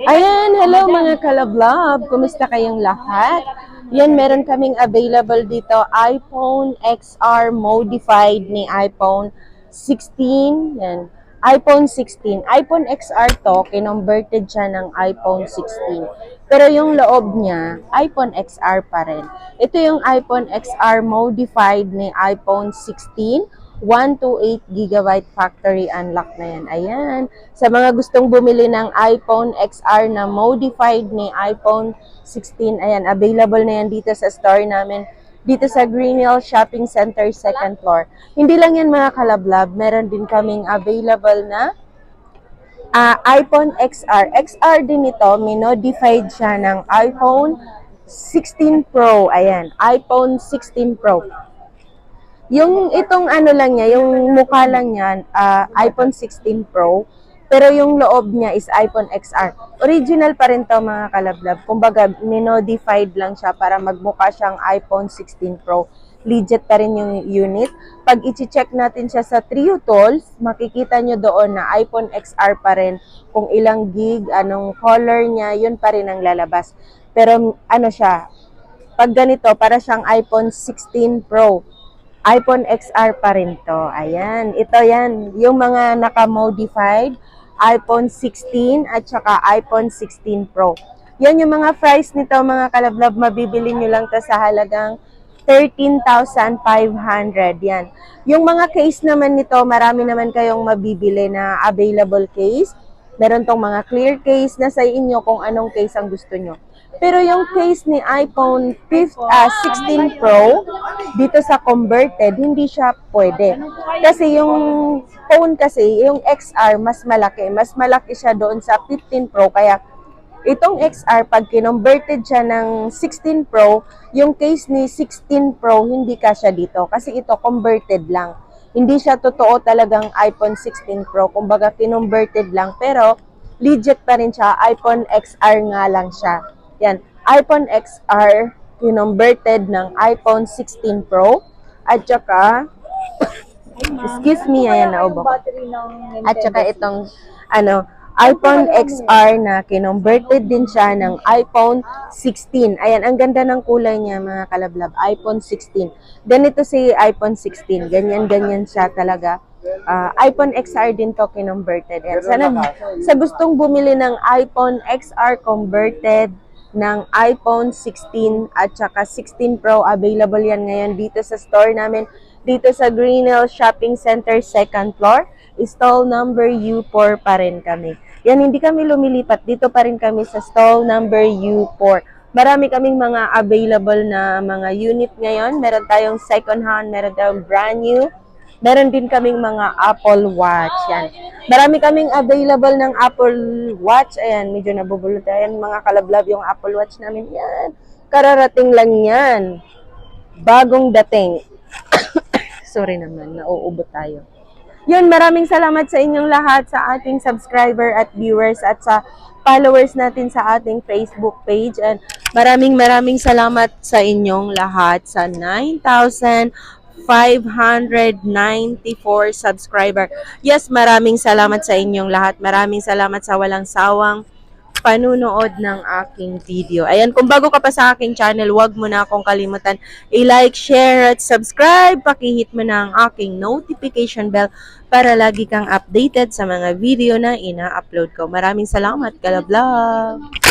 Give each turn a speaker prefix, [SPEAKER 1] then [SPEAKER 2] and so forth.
[SPEAKER 1] Ayan, hello mga kalablab. Kumusta kayong lahat? Yan, meron kaming available dito, iPhone XR modified ni iPhone 16. Yan, iPhone 16. iPhone XR to, kinonverted siya ng iPhone 16. Pero yung loob niya, iPhone XR pa rin. Ito yung iPhone XR modified ni iPhone 16. 128 GB factory unlock na yan. Ayan. Sa mga gustong bumili ng iPhone XR na modified ni iPhone 16, ayan, available na yan dito sa store namin. Dito sa Green Hill Shopping Center, second floor. Hindi lang yan mga kalablab, meron din kaming available na iPhone XR. XR din ito, minodified siya ng iPhone 16 Pro. Ayan, iPhone 16 Pro. Yung itong ano lang niya, yung mukha lang niya, iPhone 16 Pro, pero yung loob niya is iPhone XR. Original pa rin to mga kalablab. Kumbaga, minodified lang siya para magmukha siyang iPhone 16 Pro. Legit pa rin yung unit. Pag i-check natin siya sa Trio Tools, makikita nyo doon na iPhone XR pa rin. Kung ilang gig, anong color niya, yun pa rin ang lalabas. Pero ano siya, pag ganito, para siyang iPhone 16 Pro. iPhone XR pa rin to. Ayan. Ito yan. Yung mga naka-modified iPhone 16 at saka iPhone 16 Pro. Yan yung mga price nito mga kalablab. Mabibili nyo lang to sa halagang 13,500. Yan. Yung mga case naman nito, marami naman kayong mabibili na available case. Meron tong mga clear case na sa inyo kung anong case ang gusto nyo. Pero yung case ni iPhone 16 Pro, dito sa converted, hindi siya pwede. Kasi yung phone kasi, yung XR, mas malaki. Mas malaki siya doon sa 15 Pro. Kaya itong XR, pag kinonverted siya ng 16 Pro, yung case ni 16 Pro, hindi kasya dito. Kasi ito, converted lang. Hindi siya totoo talagang iPhone 16 Pro. Kumbaga, kinonverted lang. Pero, legit pa rin siya. iPhone XR nga lang siya. Yan, iPhone XR kinonverted ng iPhone 16 Pro at saka excuse me, ayan na ubo. At saka itong iPhone XR na kinonverted din siya ng iPhone 16. Ayan, ang ganda ng kulay niya mga kalablab. iPhone 16. Ganito si iPhone 16. Ganyan-ganyan siya talaga. iPhone XR din to kinonverted. Ayan, sa gustong bumili ng iPhone XR converted ng iPhone 16 at saka 16 Pro, available yan ngayon dito sa store namin, dito sa Green Hill Shopping Center, second floor. Stall number U4 pa rin kami. Yan, hindi kami lumilipat. Dito pa rin kami sa stall number U4. Marami kaming mga available na mga unit ngayon. Meron tayong second hand, meron tayong brand new. Meron din kaming mga Apple Watch. Yan. Marami kaming available ng Apple Watch. Ayan, medyo nabubulot. Ayan, mga kalablab yung Apple Watch namin. Yan. Kararating lang yan. Bagong dating. Sorry naman, nauubot tayo. Yun, maraming salamat sa inyong lahat, sa ating subscriber at viewers at sa followers natin sa ating Facebook page. And maraming salamat sa inyong lahat sa 9,594 subscriber. Yes, maraming salamat sa inyong lahat. Maraming salamat sa walang sawang panunood ng aking video. Ayan, kung bago ka pa sa aking channel, huwag mo na akong kalimutan i-like, share, at subscribe. Pakihit mo na ang aking notification bell para lagi kang updated sa mga video na ina-upload ko. Maraming salamat, kalablab!